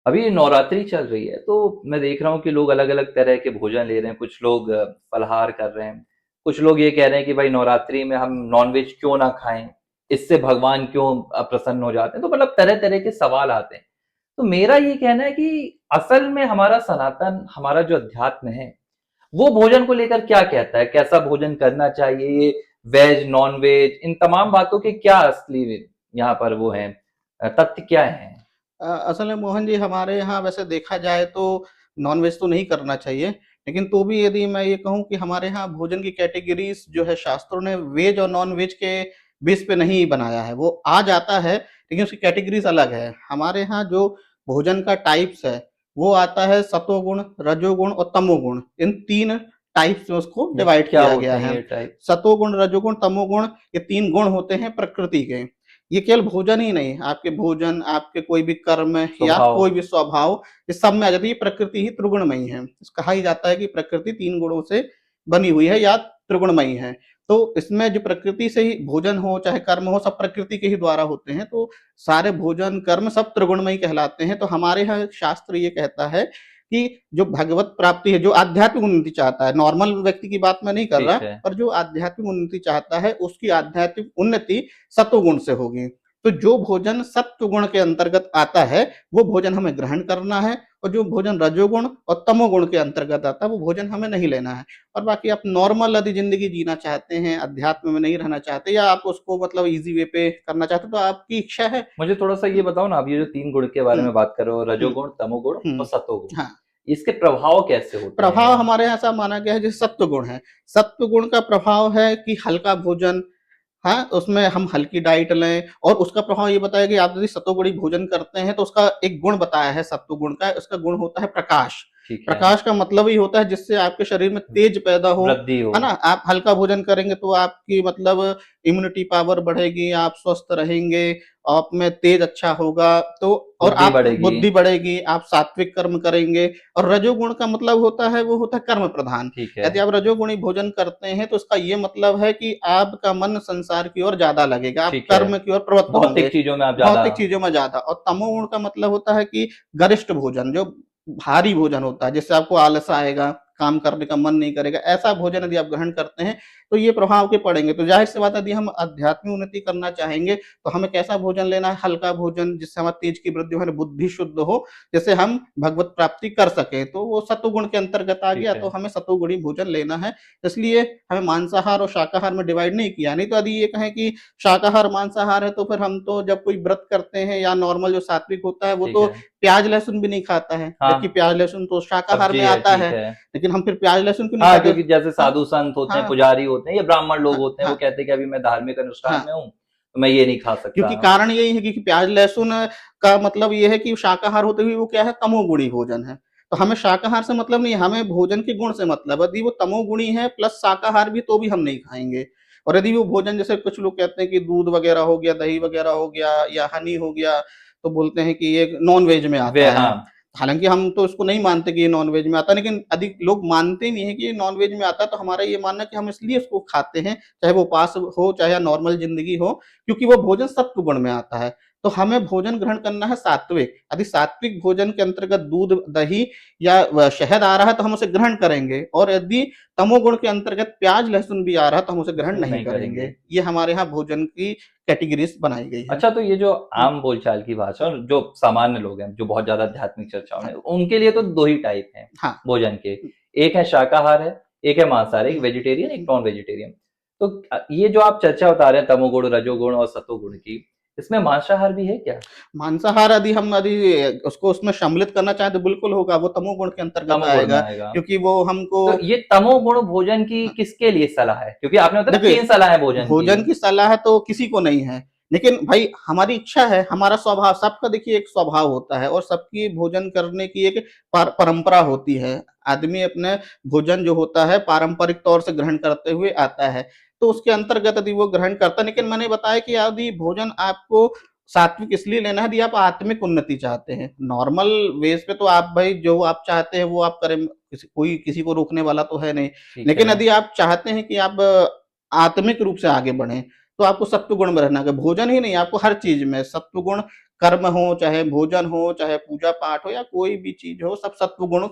अभी नवरात्रि चल रही है, तो मैं देख रहा हूँ कि लोग अलग अलग तरह के भोजन ले रहे हैं। कुछ लोग फलाहार कर रहे हैं, कुछ लोग ये कह रहे हैं कि भाई नवरात्रि में हम नॉनवेज क्यों ना खाएं, इससे भगवान क्यों अप्रसन्न हो जाते हैं। तो मतलब तरह तरह के सवाल आते हैं। तो मेरा ये कहना है कि असल में हमारा सनातन, हमारा जो अध्यात्म है, वो भोजन को लेकर क्या कहता है, कैसा भोजन करना चाहिए, ये वेज नॉन वेज, इन तमाम बातों के क्या असली यहाँ पर वो है, तथ्य क्या है। असल में मोहन जी, हमारे यहाँ वैसे देखा जाए तो नॉनवेज तो नहीं करना चाहिए, लेकिन तो भी यदि मैं ये कहूँ कि हमारे यहाँ भोजन की कैटेगरीज जो है शास्त्रों ने वेज और नॉन वेज के बेस पे नहीं बनाया है। वो आ जाता है लेकिन उसकी कैटेगरीज अलग है। हमारे यहाँ जो भोजन का टाइप्स है वो आता है सतोगुण, रजोगुण और तमोगुण। इन तीन टाइप्स में उसको ये डिवाइड क्या किया होते गया हैं है। ये टाइप? सतोगुण, रजोगुण, तमोगुण, ये तीन गुण होते हैं प्रकृति के। ये केवल भोजन ही नहीं, आपके भोजन, आपके कोई भी कर्म या स्वभाव। कोई भी स्वभाव, इस सब में आ जाती है। प्रकृति ही त्रिगुणमयी है। कहा ही जाता है कि प्रकृति तीन गुणों से बनी हुई है या त्रिगुणमयी है। तो इसमें जो प्रकृति से ही भोजन हो चाहे कर्म हो, सब प्रकृति के ही द्वारा होते हैं। तो सारे भोजन कर्म सब त्रिगुणमयी कहलाते हैं। तो हमारे यहाँ शास्त्र ये कहता है कि जो भगवत प्राप्ति है, जो आध्यात्मिक उन्नति चाहता है, नॉर्मल व्यक्ति की बात मैं नहीं कर रहा, ठीक है। पर जो आध्यात्मिक उन्नति चाहता है उसकी आध्यात्मिक उन्नति सत्वगुण से होगी। तो जो भोजन सत्वगुण के अंतर्गत आता है वो भोजन हमें ग्रहण करना है, और जो भोजन रजोगुण और तमोगुण के अंतर्गत आता है वो भोजन हमें नहीं लेना है। और बाकी आप नॉर्मल यदि जिंदगी जीना चाहते हैं, अध्यात्म में नहीं रहना चाहते, या आप उसको मतलब इजी वे पे करना चाहते हैं, तो आपकी इच्छा है। मुझे थोड़ा सा ये बताओ ना, आप ये जो तीन गुण के बारे हम्म, में बात कर रहे हो, हम्म, रजोगुण, तमोगुण और सतोगुण, हाँ। इसके प्रभाव कैसे होते प्रभाव हैं? हमारे यहाँ ऐसा माना गया है जैसे सत्व गुण है। सत्व गुण का प्रभाव है कि हल्का भोजन, हाँ, उसमें हम हल्की डाइट लें। और उसका प्रभाव ये बताया कि आप यदि सत्वगुणी भोजन करते हैं तो उसका एक गुण बताया है सत्व गुण का, उसका गुण होता है प्रकाश। ठीक है। प्रकाश का मतलब ही होता है जिससे आपके शरीर में तेज पैदा हो, वृद्धि हो। है ना। आप हल्का भोजन करेंगे तो आपकी मतलब इम्यूनिटी पावर बढ़ेगी, आप स्वस्थ रहेंगे, आप में तेज अच्छा होगा। तो और बुद्धि आप बढ़ेगी। बुद्धि बढ़ेगी, आप सात्विक कर्म करेंगे। और रजोगुण का मतलब होता है, वो होता है कर्म प्रधान। ठीक है। यदि आप रजोगुणी भोजन करते हैं तो उसका ये मतलब है कि आपका मन संसार की ओर ज्यादा लगेगा, आप ठीक है। कर्म की ओर प्रवृत्त होंगे, भौतिक चीजों में आप ज्यादा। भौतिक चीजों में ज्यादा। और तमोगुण का मतलब होता है कि गरिष्ठ भोजन, जो भारी भोजन होता है जिससे आपको आलस आएगा, काम करने का मन नहीं करेगा, ऐसा भोजन यदि आप ग्रहण करते हैं तो ये प्रभाव के पड़ेंगे। तो जाहिर सी बात है, यदि हम आध्यात्मिक उन्नति करना चाहेंगे तो हमें कैसा भोजन लेना है? हल्का भोजन, जिससे हमारे तेज की वृद्धि हो, हमारी बुद्धि शुद्ध हो, जिससे हम भगवत प्राप्ति कर सके। तो वो सत्वगुण के अंतर्गत आ ठीक गया, है। तो हमें सत्वगुणी भोजन लेना है। इसलिए हमें मांसाहार और शाकाहार में डिवाइड नहीं किया। नहीं तो यदि ये कहें कि शाकाहार मांसाहार है तो फिर हम तो जब कोई व्रत करते हैं या नॉर्मल जो सात्विक होता है वो ठीक तो है। प्याज लहसुन भी नहीं खाता है, जबकि हाँ। प्याज लहसुन तो शाकाहार में सब्जी है, आता ठीक है। है। लेकिन हम फिर प्याज लहसुन क्यों नहीं हाँ, खाते? क्योंकि जैसे हाँ, साधु संत होते हैं, हाँ, पुजारी होते हैं या ब्राह्मण लोग हाँ, होते हैं, वो हाँ, कहते हैं कि अभी मैं धार्मिक अनुष्ठान हाँ। में हूँ, तो मैं ये नहीं खा सकता। क्योंकि कारण यही है कि प्याज लहसुन का मतलब ये है कि शाकाहार होते हुए वो क्या है? तमोगुणी भोजन है। तो हमें शाकाहार से मतलब नहीं है, हमें भोजन के गुण से मतलब है। यदि वो तमोगुणी है प्लस शाकाहार भी तो भी हम नहीं खाएंगे। और यदि वो भोजन, जैसे कुछ लोग कहते हैं कि दूध वगैरह हो गया, दही वगैरह हो गया या हनी हो गया, तो बोलते हैं कि ये नॉन वेज में वे आता है। हाँ। हालांकि हम तो इसको नहीं मानते कि ये नॉन वेज में आता है, लेकिन अधिक लोग मानते नहीं है कि ये नॉन वेज में आता है। तो हमारा ये मानना है कि हम इसलिए इसको खाते हैं, चाहे वो उपास हो चाहे नॉर्मल जिंदगी हो, क्योंकि वो भोजन सत्व गुण में आता है। तो हमें भोजन ग्रहण करना है सात्विक। यदि सात्विक भोजन के अंतर्गत दूध, दही या शहद आ रहा है तो हम उसे ग्रहण करेंगे। और यदि तमोगुण के अंतर्गत प्याज लहसुन भी आ रहा है तो हम उसे ग्रहण उसमें नहीं नहीं करेंगे। करेंगे। ये हमारे यहाँ भोजन की कैटेगरीज बनाई गई है। अच्छा, तो ये जो आम बोलचाल की भाषा और जो सामान्य लोग हैं, जो बहुत ज्यादा आध्यात्मिक चर्चाओं में, हाँ, उनके लिए तो दो ही टाइप हैं हाँ, भोजन के। एक है शाकाहार है, एक है मांसाहार, एक हम्म, वेजिटेरियन, एक हम्म। Non vegetarian. तो ये जो आप चर्चा बता रहे हैं तमोगुण, रजोगुण और सतोगुण की, इसमें मांसाहार भी है क्या? मांसाहार यदि उसको उसमें सम्मिलित करना चाहें तो बिल्कुल होगा, वो तमोगुण के अंतर्गत तमोगुण में आएगा, आएगा। क्योंकि वो हमको। तो ये तमोगुण भोजन की किसके लिए सलाह है? क्योंकि आपने बताया ना देखिए, तीन सलाह है भोजन की। भोजन की सलाह तो किसी को नहीं है, लेकिन भाई हमारी इच्छा है, हमारा स्वभाव, सबका देखिए एक स्वभाव होता है और सबकी भोजन करने की एक परंपरा होती है। आदमी अपने भोजन जो होता है पारंपरिक तौर से ग्रहण करते हुए आता है, तो उसके अंतर्गत यदि वो ग्रहण करता है। लेकिन मैंने बताया कि यदि भोजन आपको सात्विक इसलिए लेना है यदि आप आत्मिक उन्नति चाहते हैं। नॉर्मल वेज पे तो आप भाई जो आप चाहते हैं वो आप करें, कोई किसी को रोकने वाला तो है नहीं। ठीक लेकिन है। यदि आप चाहते हैं कि आप आत्मिक रूप से आगे बढ़ें, तो आपको सत्व गुण में रहना है। भोजन ही नहीं, आपको हर चीज में सत्व गुण, कर्म हो, चाहे भोजन हो, चाहे पूजा पाठ हो या कोई भी चीज़ हो, सब सत्व गुण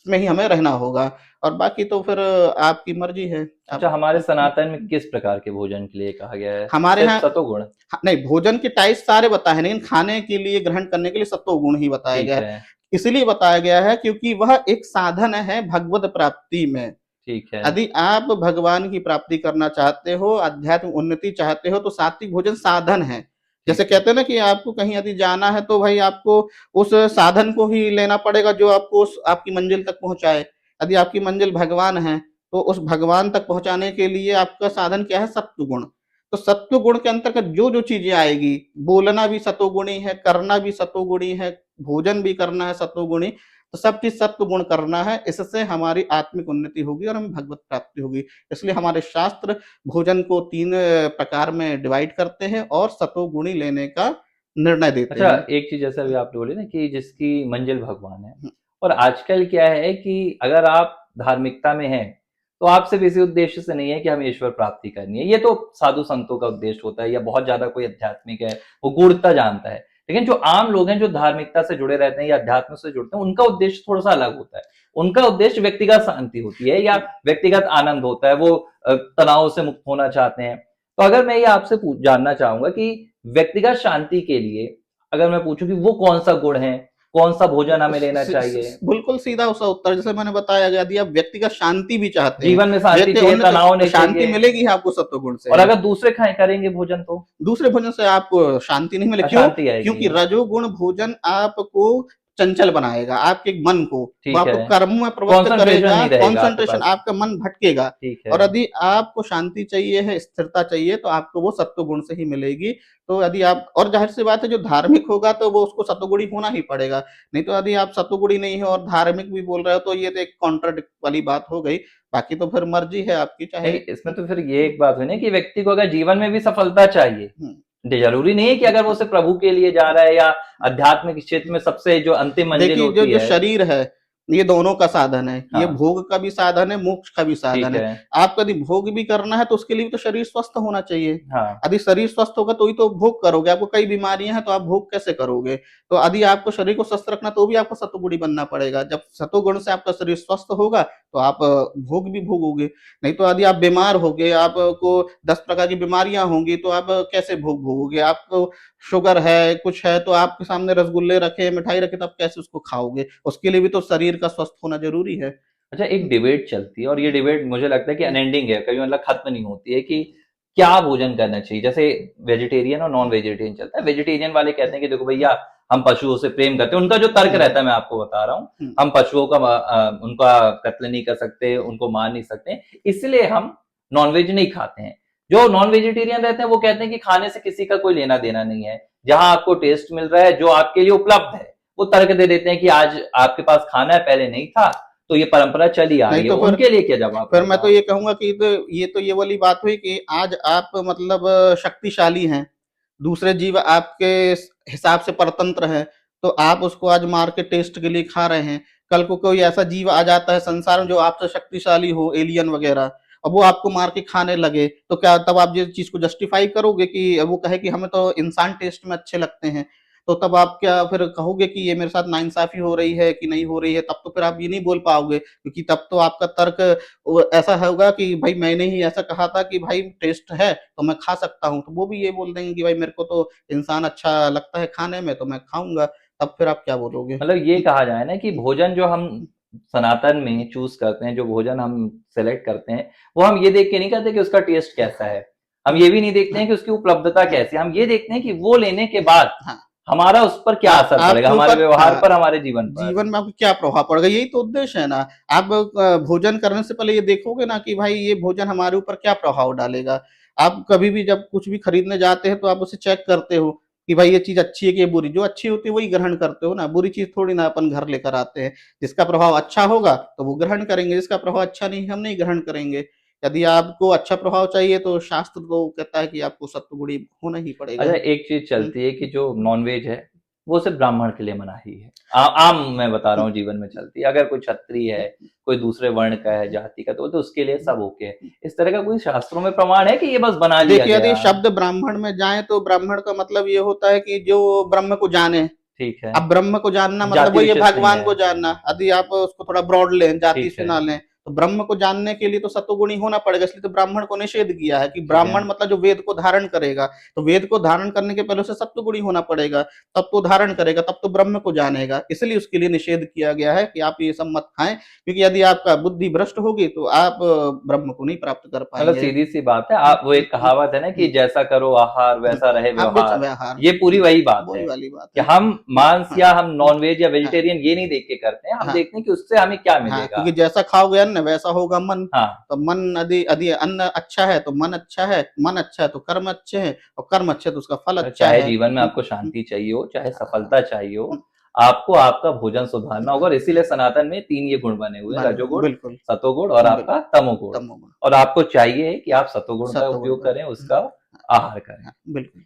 में ही हमें रहना होगा और बाकी तो फिर आपकी मर्ज़ी है। अच्छा, आप हमारे सनातन में किस प्रकार के भोजन के लिए कहा गया है? हमारे सिर्फ़ यहाँ सतोगुण? नहीं, भोजन के टाइप सारे बताए हैं, लेकिन खाने के लिए, ग्रहण करने के लिए सत्व गुण ही बताया ठीक गया है। है, इसलिए बताया गया है क्योंकि वह एक साधन है भगवत प्राप्ति में। ठीक है। यदि आप भगवान की प्राप्ति करना चाहते हो, आध्यात्म उन्नति चाहते हो, तो सात्विक भोजन साधन है। जैसे ठीक है। कहते हैं ना कि आपको कहीं यदि जाना है, तो भाई आपको उस साधन को ही लेना पड़ेगा जो आपको उस आपकी मंज़िल तक पहुँचाए। यदि आपकी मंज़िल भगवान है, तो उस भगवान तक पहुँचाने के लिए आपका साधन क्या है? सत्व गुण। तो सत्व गुण के अंतर्गत जो-जो चीज़ें आएगी, बोलना भी सतोगुणी है, करना भी सतोगुणी है, भोजन भी करना है सतोगुणी, तो सब चीज़ सत्व गुण करना है, इससे हमारी आत्मिक उन्नति होगी और हमें भगवत प्राप्ति होगी। इसलिए हमारे शास्त्र भोजन को 3 प्रकार में डिवाइड करते हैं और सतोगुणी लेने का निर्णय देते अच्छा, हैं। एक चीज़ जैसे अभी आपने बोली ना कि जिसकी मंज़िल भगवान है हुँ, और आजकल क्या है कि अगर आप धार्मिकता में हैं, तो आप सिर्फ़ इसी उद्देश्य से नहीं है कि हमें ईश्वर प्राप्ति करनी है। ये तो साधु संतों का उद्देश्य होता है या बहुत ज़्यादा कोई आध्यात्मिक है, वो गूढ़ता जानता है। लेकिन जो आम लोग हैं, जो धार्मिकता से जुड़े रहते हैं या अध्यात्म से जुड़ते हैं, उनका उद्देश्य थोड़ा-सा अलग होता है। उनका उद्देश्य व्यक्तिगत शांति होती है या हुँ। व्यक्तिगत आनंद होता है, वो तनाव से मुक्त होना चाहते हैं। तो अगर मैं ये आपसे जानना चाहूँगा कि व्यक्तिगत शांति के लिए अगर मैं पूछूँ कि वो कौन-सा गुण है, कौन-सा भोजन हमें लेना चाहिए? बिल्कुल सीधा-सा उत्तर जैसे मैंने बताया गया, यदि आप व्यक्तिगत शांति भी चाहते हैं, जीवन में शांति व्यक्ति चाहिए, उन्नति तनाव तो नहीं शांति चाहिए मिलेगी ही आपको सत्व गुण से और ही। अगर दूसरे खाएँ करेंगे भोजन तो दूसरे भोजन से आपको शांति नहीं मिले क्यों? अशांति आएगी। क्योंकि रजोगुण भोजन आपको चंचल बनाएगा, आपके मन को, वो ठीक आपको है, कर्मों में प्रवृत्त कॉन्सन्ट्रेशन करेगा, नहीं रहेगा आपके कॉन्सन्ट्रेशन पास। आपका मन भटकेगा ठीक और है, यदि आपको शांति चाहिए है, स्थिरता चाहिए, तो आपको वो सत्व गुण से ही मिलेगी। तो यदि आप और ज़ाहिर-सी बात है जो धार्मिक होगा तो वो उसको सत्वगुणी होना ही पड़ेगा, नहीं तो यदि आप सत्वगुणी नहीं हो और धार्मिक भी बोल रहे हो तो ये तो एक कॉन्ट्राडिक्ट वाली बात हो गई। बाकी तो फिर मर्ज़ी है आपकी चाहे नहीं इसमें तो फिर ये एक बात हुई ना कि व्यक्ति को अगर जीवन में भी सफलता चाहिए, हुँ। ज़रूरी नहीं है कि अगर वो सिर्फ़ प्रभु के लिए जा रहा है या आध्यात्मिक क्षेत्र में सबसे जो अंतिम मंजिल देखिए, जो होती जो है शरीर है, ये दोनों का साधन है। ये हाँ, भोग का भी साधन है, मोक्ष का भी ठीक साधन है। है। आपको यदि भोग भी करना है, तो उसके लिए भी तो शरीर स्वस्थ होना चाहिए। हाँ, यदि शरीर स्वस्थ होगा, तो ही तो भोग करोगे। आपको कई बीमारियाँ हैं, तो आप भोग कैसे करोगे? तो यदि आपको शरीर को स्वस्थ रखना, तो भी आपको सत्वगुणी बनना पड़ेगा। जब सत्वगुण से आपका शरीर स्वस्थ होगा, तो आप भोग भी भोगोगे। नहीं तो यदि आप बीमार हो गए, आपको 10 प्रकार की बीमारियाँ होंगी, तो आप कैसे भोग भोगोगे? आपको शुगर है, कुछ है, तो आपके सामने रसगुल्ले रखे, मिठाई रखे, तो आप कैसे उसको खाओगे? उसके लिए भी तो शरीर का स्वस्थ होना ज़रूरी है। अच्छा एक डिबेट चलती है और ये डिबेट मुझे लगता है कि हुँ, अनएंडिंग है, कभी मतलब खत्म नहीं होती है कि क्या भोजन करना चाहिए? जैसे वेजिटेरियन और नॉन वेजिटेरियन चलता है। वेजिटेरियन वाले कहते हैं कि देखो भैया हम पशुओं से प्रेम करते हैं। उनका जो तर्क हुँ, रहता है मैं आपको बता रहा हूँ, हुँ। हम पशुओं का उनका कत्ल नहीं कर सकते, उनको मार नहीं सकते, इसलिए हम नॉन-वेज नहीं खाते हैं। जो नॉन वेजिटेरियन रहते हैं वो कहते हैं कि खाने से किसी का कोई लेना-देना नहीं है। जहाँ आपको टेस्ट मिल रहा है, जो आपके लिए उपलब्ध है, वो तर्क दे देते हैं कि आज आपके पास खाना है, पहले नहीं था, तो ये परंपरा चली आ नहीं रही है। तो उनके लिए क्या जवाब फिर मैं रहेगा? तो ये कहूँगा कि तो ये वाली बात हुई कि आज आप मतलब शक्तिशाली हैं, दूसरे जीव आपके हिसाब से परतंत्र हैं, तो आप उसको आज मार के टेस्ट के लिए खा रहे हैं। कल को कोई ऐसा जीव आ जाता है संसार में जो आपसे शक्तिशाली हो, एलियन वगैरह, अब वो आपको मार के खाने लगे, तो क्या तब आप ये चीज़ को जस्टिफ़ाई करोगे कि वो कहे कि हमें तो इंसान टेस्ट में अच्छे लगते हैं? तो तब आप क्या फिर कहोगे कि ये मेरे साथ नाइंसाफ़ी हो रही है कि नहीं हो रही है? तब तो फिर आप ये नहीं बोल पाओगे क्योंकि तब तो आपका तर्क वो ऐसा होगा कि भाई मैंने ही ऐसा कहा था कि भाई टेस्ट है तो मैं खा सकता हूँ। तो वो भी ये बोल देंगे कि भाई मेरे को तो इंसान अच्छा लगता है खाने में तो मैं खाऊँगा। तब फिर आप क्या बोलोगे? मतलब ये हुँ, कहा जाए ना कि हुँ, भोजन जो हम हुँ। सनातन में चूज़ करते हैं, जो भोजन हम सेलेक्ट करते हैं, वो हम ये देख के नहीं करते कि उसका टेस्ट कैसा है। हम ये भी नहीं देखते हाँ, हैं कि उसकी उपलब्धता हाँ, कैसी है। हम ये देखते हैं कि वो लेने के बाद हाँ। हमारा उस पर क्या असर पड़ेगा, आपके हमारे ऊपर व्यवहार पर, हमारे जीवन पर। जीवन में आपको क्या प्रभाव पड़ेगा? यही तो उद्देश्य है ना। आप भोजन करने से पहले ये देखोगे ना कि भाई ये भोजन हमारे ऊपर क्या प्रभाव डालेगा। आप कभी भी जब कुछ भी खरीदने जाते हैं तो आप उसे चेक करते हो कि भाई ये चीज़ अच्छी है कि ये बुरी? जो अच्छी होती है वही ग्रहण करते हो ना, बुरी चीज़ थोड़ी ना अपन घर लेकर आते हैं। जिसका प्रभाव अच्छा होगा तो वो ग्रहण करेंगे, जिसका प्रभाव अच्छा नहीं है हम नहीं ग्रहण करेंगे। यदि आपको अच्छा प्रभाव चाहिए तो शास्त्र तो कहता है कि आपको सत्वगुणी होना ही पड़ेगा। अच्छा एक चीज़ हुँ, चलती है कि जो नॉन-वेज है, वो सिर्फ ब्राह्मण के लिए मनाही है। आम मैं बता रहा हूँ जीवन में चलती है। अगर कोई क्षत्रिय है, कोई दूसरे वर्ण का है, जाति का, तो उसके लिए सब ओके है। इस तरह का कोई शास्त्रों में प्रमाण है कि ये बस बना लिया देखिए, यदि गया? शब्द ब्राह्मण में जाए तो ब्राह्मण का मतलब ये होता है कि जो ब्रह्म को जाने। ठीक है। अब ब्रह्म को जानना मतलब जाति वही है विशेष नहीं भगवान है। को जानना। यदि आप उसको थोड़ा ब्रॉड लें, जाति ठीक से है। ना लें, तो ब्रह्म को जानने के लिए तो सत्वगुणी होना पड़ेगा, इसलिए तो ब्राह्मण को निषेध किया है कि ठीक है। ब्राह्मण मतलब जो वेद को धारण करेगा। तो वेद को धारण करने के पहले उसे सत्वगुणी होना पड़ेगा, तब तो धारण करेगा, तब तो ब्रह्म को जानेगा। इसलिए उसके लिए निषेध किया गया है कि आप ये सब मत खाएं, क्योंकि यदि आपका बुद्धि भ्रष्ट होगी तो आप ब्रह्म को नहीं प्राप्त कर मतलब पाएंगे। सीधी सी बात है, आप वो एक कहावत है ना कि जैसा करो आहार वैसा रहे हाँ, व्यवहार। व्यवहार। ये पूरी वही बात वही है वाली बात कि है। हम मांस हाँ, या हम नॉनवेज या हाँ, वेजिटेरियन ये नहीं देख के करते हैं, हम हाँ, देखते हैं कि उससे हमें क्या हाँ, मिलेगा। क्योंकि जैसा खाओगे अन्न वैसा होगा मन। हाँ, तो मन यदि यदि अन्न अच्छा है तो मन अच्छा है, मन अच्छा है तो कर्म अच्छे हैं, और कर्म अच्छे तो उसका फल तो अच्छा चाहे है। जीवन में आपको शांति चाहिए हो, चाहे हाँ, सफलता चाहिए हो, आपको आपका भोजन सुधारना होगा। और इसीलिए सनातन में 3 ये गुण बने हुए हैं, रजोगुण, बिल्कुल, सतोगुण और आपका तमोगुण। तमोगुण, और आपको चाहिए कि आप सतोगुण का सत्वगुण उपयोग का। करें, उसका आहार करें। हाँ, बिल्कुल।